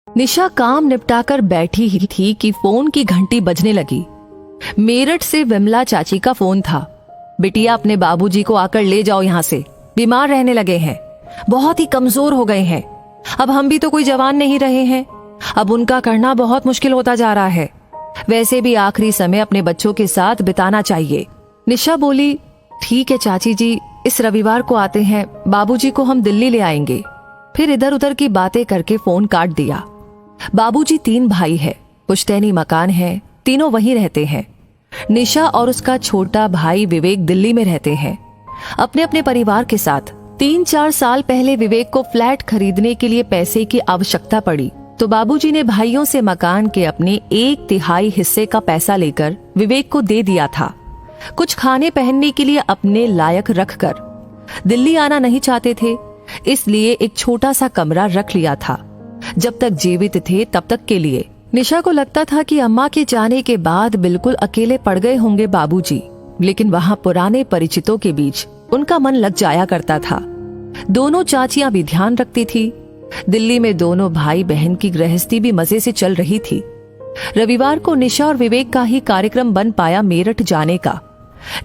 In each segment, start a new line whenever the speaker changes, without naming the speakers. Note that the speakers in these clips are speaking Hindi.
निशा काम निपटाकर बैठी ही थी कि फोन की घंटी बजने लगी। मेरठ से विमला चाची का फोन था। बिटिया, अपने बाबूजी को आकर ले जाओ यहाँ से, बीमार रहने लगे हैं, बहुत ही कमजोर हो गए हैं। अब हम भी तो कोई जवान नहीं रहे हैं, अब उनका करना बहुत मुश्किल होता जा रहा है। वैसे भी आखिरी समय अपने बच्चों के साथ बिताना चाहिए। निशा बोली, ठीक है चाची जी, इस रविवार को आते हैं, बाबूजी को हम दिल्ली ले आएंगे। फिर इधर उधर की बातें करके फोन काट दिया। बाबूजी 3 भाई है, पुश्तैनी मकान है, तीनों वहीं रहते हैं। निशा और उसका छोटा भाई विवेक दिल्ली में रहते हैं अपने अपने परिवार के साथ। 3-4 साल पहले विवेक को फ्लैट खरीदने के लिए पैसे की आवश्यकता पड़ी तो बाबूजी ने भाइयों से मकान के अपने 1/3 हिस्से का पैसा लेकर विवेक को दे दिया था। कुछ खाने पहनने के लिए अपने लायक रखकर। दिल्ली आना नहीं चाहते थे, इसलिए एक छोटा सा कमरा रख लिया था, जब तक जीवित थे तब तक के लिए। निशा को लगता था कि अम्मा के जाने के बाद बिल्कुल अकेले पड़ गए होंगे बाबूजी, लेकिन वहाँ पुराने परिचितों के बीच उनका मन लग जाया करता था। दोनों चाचियां भी ध्यान रखती थी। दिल्ली में दोनों भाई बहन की गृहस्थी भी मजे से चल रही थी। रविवार को निशा और विवेक का ही कार्यक्रम बन पाया मेरठ जाने का।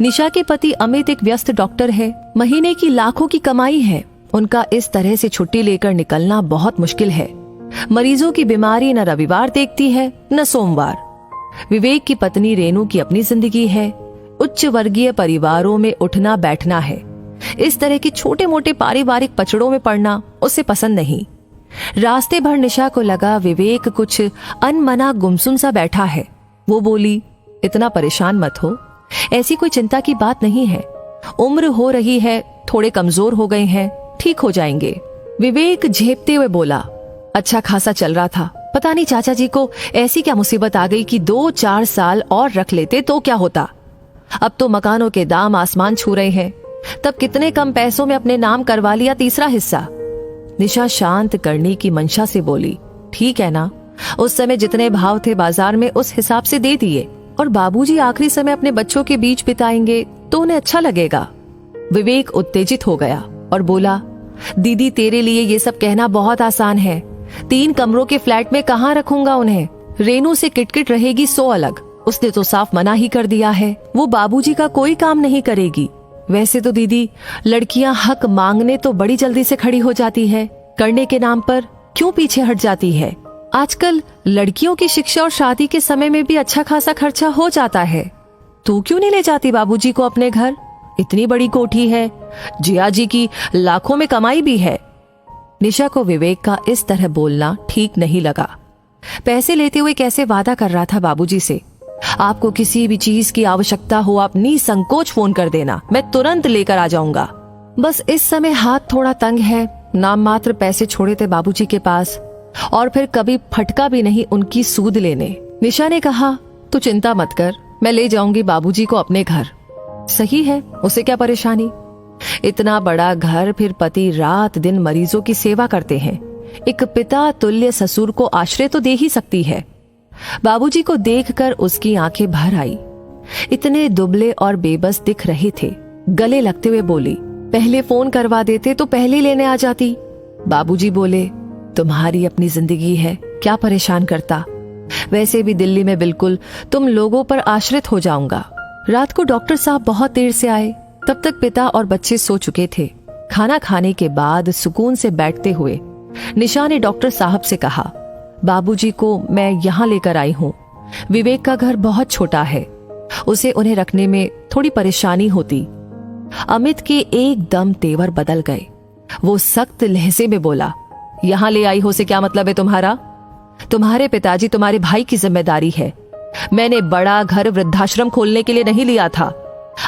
निशा के पति अमित एक व्यस्त डॉक्टर है, महीने की लाखों की कमाई है। उनका इस तरह से छुट्टी लेकर निकलना बहुत मुश्किल है। मरीजों की बीमारी न रविवार देखती है न सोमवार। विवेक की पत्नी रेनू की अपनी जिंदगी है, उच्च वर्गीय परिवारों में उठना बैठना है। इस तरह के छोटे मोटे पारिवारिक पचड़ों में पड़ना उसे पसंद नहीं। रास्ते भर निशा को लगा विवेक कुछ अनमना गुमसुम सा बैठा है। वो बोली, इतना परेशान मत हो, ऐसी कोई चिंता की बात नहीं है, उम्र हो रही है, थोड़े कमजोर हो गए हैं, ठीक हो जाएंगे। विवेक झेपते हुए बोला, अच्छा खासा चल रहा था, पता नहीं चाचा जी को ऐसी क्या मुसीबत आ गई कि 2-4 साल और रख लेते तो क्या होता। अब तो मकानों के दाम आसमान छू रहे हैं, तब कितने कम पैसों में अपने नाम करवा लिया 3रा हिस्सा। निशा शांत करने की मंशा से बोली, ठीक है ना, उस समय जितने भाव थे बाजार में उस हिसाब से दे दिए, और बाबूजी आखिरी समय अपने बच्चों के बीच बिताएंगे तो उन्हें अच्छा लगेगा। विवेक उत्तेजित हो गया और बोला, दीदी तेरे लिए ये सब कहना बहुत आसान है, 3 कमरों के फ्लैट में कहाँ रखूंगा उन्हें। रेनू से किटकिट रहेगी सो अलग, उसने तो साफ मना ही कर दिया है, वो बाबूजी का कोई काम नहीं करेगी। वैसे तो दीदी, लड़कियां हक मांगने तो बड़ी जल्दी से खड़ी हो जाती है, करने के नाम पर क्यों पीछे हट जाती है। आजकल लड़कियों की शिक्षा और शादी के समय में भी अच्छा खासा खर्चा हो जाता है। तू क्यों नहीं ले जाती बाबूजी को अपने घर, इतनी बड़ी कोठी है, जिया जी की लाखों में कमाई भी है। निशा को विवेक का इस तरह बोलना ठीक नहीं लगा। पैसे लेते हुए कैसे वादा कर रहा था बाबूजी से, आपको किसी भी चीज की आवश्यकता हो आप निसंकोच फोन कर देना, मैं तुरंत लेकर आ जाऊंगा। बस इस समय हाथ थोड़ा तंग है, नाम मात्र पैसे छोड़े थे बाबूजी के पास, और फिर कभी फटका भी नहीं उनकी सूद लेने। निशा ने कहा, तू चिंता मत कर, मैं ले जाऊंगी बाबूजी को अपने घर। सही है, उसे क्या परेशानी, इतना बड़ा घर, फिर पति रात दिन मरीजों की सेवा करते हैं, एक पिता तुल्य ससुर को आश्रय तो दे ही सकती है। बाबूजी को देखकर उसकी आंखें भर आई, इतने दुबले और बेबस दिख रहे थे। गले लगते हुए बोली, पहले फोन करवा देते तो पहले लेने आ जाती। बाबूजी बोले, तुम्हारी अपनी जिंदगी है, क्या परेशान करता, वैसे भी दिल्ली में बिल्कुल तुम लोगों पर आश्रित हो जाऊंगा। रात को डॉक्टर साहब बहुत देर से आए, तब तक पिता और बच्चे सो चुके थे। खाना खाने के बाद सुकून से बैठते हुए निशा ने डॉक्टर साहब से कहा, बाबूजी को मैं यहाँ लेकर आई हूँ, विवेक का घर बहुत छोटा है, उसे उन्हें रखने में थोड़ी परेशानी होती। अमित के एकदम तेवर बदल गए। वो सख्त लहजे में बोला, यहाँ ले आई हो से क्या मतलब है तुम्हारा, तुम्हारे पिताजी तुम्हारे भाई की जिम्मेदारी है। मैंने बड़ा घर वृद्धाश्रम खोलने के लिए नहीं लिया था,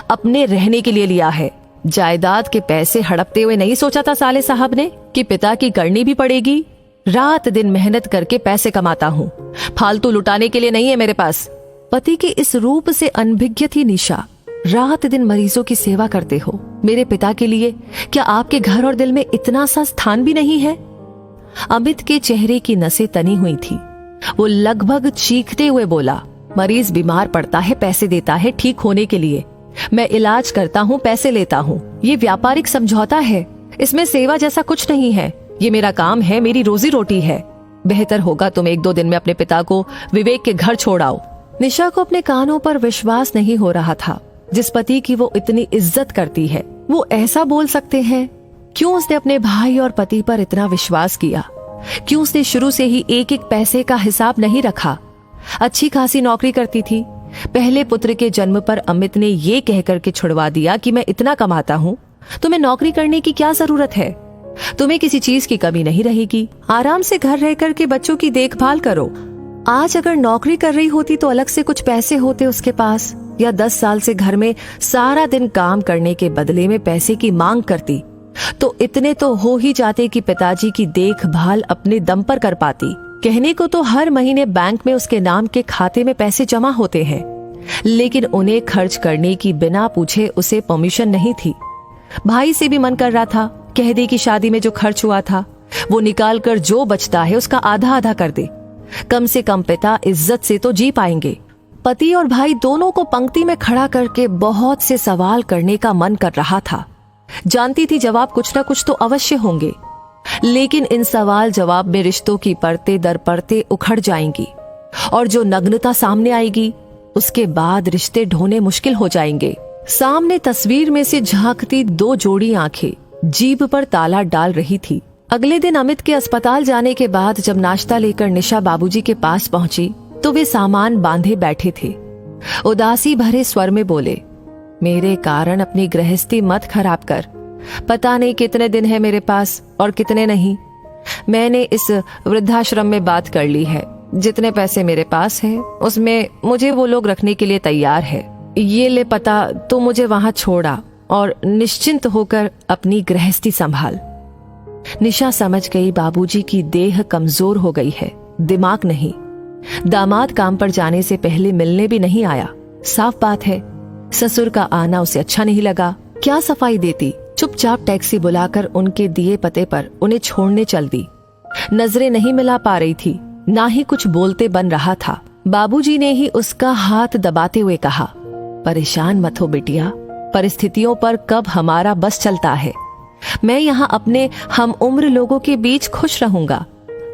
अपने रहने के लिए लिया है। जायदाद के पैसे हड़पते हुए नहीं सोचा था साले साहब ने कि पिता की करनी भी पड़ेगी। रात दिन मेहनत करके पैसे कमाता हूँ, फालतू लुटाने के लिए नहीं है मेरे पास। पति के इस रूप से अनभिज्ञ थी निशा। रात दिन मरीजों की सेवा करते हो, मेरे पिता के लिए क्या आपके घर और दिल में इतना सा स्थान भी नहीं है। अमित के चेहरे की नसें तनी हुई थी। वो लगभग चीखते हुए बोला, मरीज बीमार पड़ता है, पैसे देता है ठीक होने के लिए, मैं इलाज करता हूँ, पैसे लेता हूँ, ये व्यापारिक समझौता है, इसमें सेवा जैसा कुछ नहीं है, ये मेरा काम है, मेरी रोजी रोटी है। बेहतर होगा तुम 1-2 दिन में अपने पिता को विवेक के घर छोड़ आओ। निशा को अपने कानों पर विश्वास नहीं हो रहा था। जिस पति की वो इतनी इज्जत करती है वो ऐसा बोल सकते हैं। क्यों उसने अपने भाई और पति पर इतना विश्वास किया? क्यों उसने शुरू से ही एक एक पैसे का हिसाब नहीं रखा? अच्छी खासी नौकरी करती थी। पहले पुत्र के जन्म पर अमित ने ये कहकर के छुड़वा दिया कि मैं इतना कमाता हूँ, तुम्हें नौकरी करने की क्या जरूरत है? तुम्हें किसी चीज की कमी नहीं रहेगी, आराम से घर रह कर के बच्चों की देखभाल करो। आज अगर नौकरी कर रही होती तो अलग से कुछ पैसे होते उसके पास, या 10 साल से घर में सारा दिन काम करने के बदले में पैसे की मांग करती तो इतने तो हो ही जाते कि पिताजी की देखभाल अपने दम पर कर पाती। कहने को तो हर महीने बैंक में उसके नाम के खाते में पैसे जमा होते हैं, लेकिन उन्हें खर्च करने की बिना पूछे उसे परमिशन नहीं थी। भाई से भी मन कर रहा था कह दे कि शादी में जो खर्च हुआ था वो निकाल कर जो बचता है उसका आधा आधा कर दे, कम से कम पिता इज्जत से तो जी पाएंगे। पति और भाई दोनों को पंक्ति में खड़ा करके बहुत से सवाल करने का मन कर रहा था। जानती थी जवाब कुछ ना कुछ तो अवश्य होंगे, लेकिन इन सवाल जवाब में रिश्तों की परतें दर परतें उखड़ जाएंगी और जो नग्नता सामने आएगी उसके बाद रिश्ते ढोने मुश्किल हो जाएंगे। सामने तस्वीर में से झांकती 2 जोड़ी आंखें जीभ पर ताला डाल रही थी। अगले दिन अमित के अस्पताल जाने के बाद जब नाश्ता लेकर निशा बाबूजी के पास पहुंची तो वे सामान बांधे बैठे थे। उदासी भरे स्वर में बोले, मेरे कारण अपनी गृहस्थी मत खराब कर। पता नहीं कितने दिन है मेरे पास और कितने नहीं। मैंने इस वृद्धाश्रम में बात कर ली है, जितने पैसे मेरे पास है उसमें मुझे वो लोग रखने के लिए तैयार है। ये ले पता, तो मुझे वहां छोड़ा और निश्चिंत होकर अपनी गृहस्थी संभाल। निशा समझ गई बाबूजी की देह कमजोर हो गई है, दिमाग नहीं। दामाद काम पर जाने से पहले मिलने भी नहीं आया। साफ बात है ससुर का आना उसे अच्छा नहीं लगा। क्या सफाई देती, चुपचाप टैक्सी बुलाकर उनके दिए पते पर उन्हें छोड़ने चल दी। नजरें नहीं मिला पा रही थी, ना ही कुछ बोलते बन रहा था। बाबूजी ने ही उसका हाथ दबाते हुए कहा, परेशान मत हो बिटिया, परिस्थितियों पर कब हमारा बस चलता है। मैं यहाँ अपने हम उम्र लोगों के बीच खुश रहूंगा।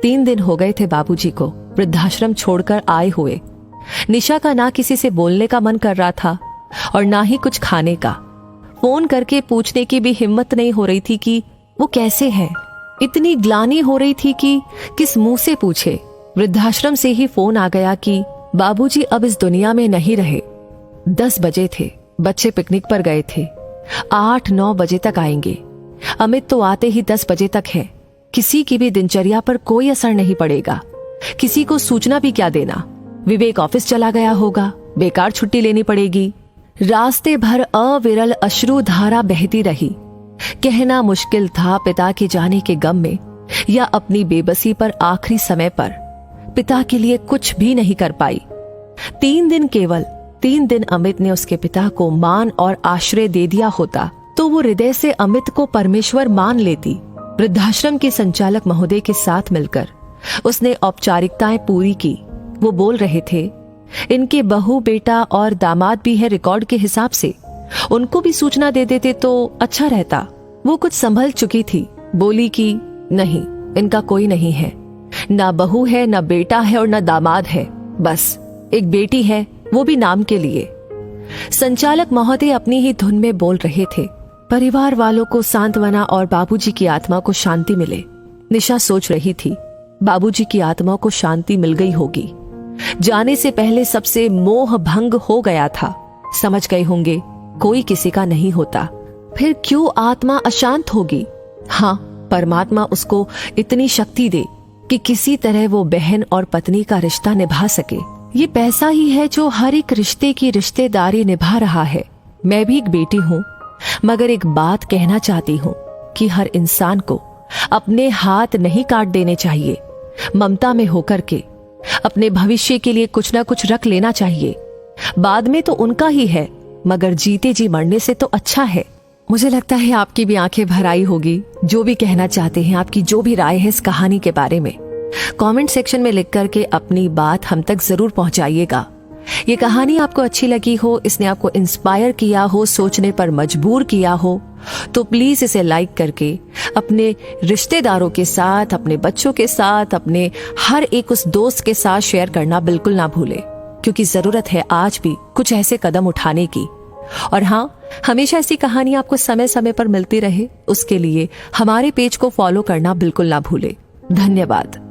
3 दिन हो गए थे बाबूजी को वृद्धाश्रम छोड़कर आए हुए। निशा का ना किसी से बोलने का मन कर रहा था और ना ही कुछ खाने का। फोन करके पूछने की भी हिम्मत नहीं हो रही थी कि वो कैसे है। इतनी ग्लानि हो रही थी कि किस मुंह से पूछे। वृद्धाश्रम से ही फोन आ गया कि बाबूजी अब इस दुनिया में नहीं रहे। 10 बजे थे, बच्चे पिकनिक पर गए थे। 8-9 बजे तक आएंगे। अमित तो आते ही 10 बजे तक है। किसी की भी दिनचर्या पर कोई असर नहीं पड़ेगा। किसी को सूचना भी क्या देना। विवेक ऑफिस चला गया होगा, बेकार छुट्टी लेनी पड़ेगी। रास्ते भर अविरल अश्रु धारा बहती रही। कहना मुश्किल था पिता के जाने के गम में या अपनी बेबसी पर आखिरी समय पर पिता के लिए कुछ भी नहीं कर पाई। 3 दिन अमित ने उसके पिता को मान और आश्रय दे दिया होता तो वो हृदय से अमित को परमेश्वर मान लेती। वृद्धाश्रम के संचालक महोदय के साथ मिलकर उसने औपचारिकताएं पूरी की। वो बोल रहे थे, इनके बहू बेटा और दामाद भी है रिकॉर्ड के हिसाब से, उनको भी सूचना दे देते तो अच्छा रहता। वो कुछ संभल चुकी थी, बोली कि नहीं, इनका कोई नहीं है, ना बहू है, ना बेटा है और ना दामाद है, बस एक बेटी है, वो भी नाम के लिए। संचालक महोदय अपनी ही धुन में बोल रहे थे, परिवार वालों को सांत्वना और बाबूजी की आत्मा को शांति मिले। निशा सोच रही थी, बाबूजी की आत्मा को शांति मिल गई होगी। जाने से पहले सबसे मोह भंग हो गया था। समझ गए होंगे कोई किसी का नहीं होता, फिर क्यों आत्मा अशांत होगी। हाँ, परमात्मा उसको इतनी शक्ति दे कि किसी तरह वो बहन और पत्नी का रिश्ता निभा सके। ये पैसा ही है जो हर एक रिश्ते की रिश्तेदारी निभा रहा है। मैं भी एक बेटी हूँ, मगर एक बात कहना चाहती हूँ कि हर इंसान को अपने हाथ नहीं काट देने चाहिए। ममता में होकर के अपने भविष्य के लिए कुछ ना कुछ रख लेना चाहिए। बाद में तो उनका ही है, मगर जीते जी मरने से तो अच्छा है। मुझे लगता है आपकी भी आंखें भर आई होगी। जो भी कहना चाहते हैं, आपकी जो भी राय है इस कहानी के बारे में, कमेंट सेक्शन में लिख करके अपनी बात हम तक जरूर पहुंचाइएगा। ये कहानी आपको अच्छी लगी हो, इसने आपको इंस्पायर किया हो, सोचने पर मजबूर किया हो, तो प्लीज इसे लाइक करके अपने रिश्तेदारों के साथ, अपने बच्चों के साथ, अपने हर एक उस दोस्त के साथ शेयर करना बिल्कुल ना भूले, क्योंकि जरूरत है आज भी कुछ ऐसे कदम उठाने की। और हाँ, हमेशा ऐसी कहानी आपको समय समय पर मिलती रहे, उसके लिए हमारे पेज को फॉलो करना बिल्कुल ना भूले। धन्यवाद।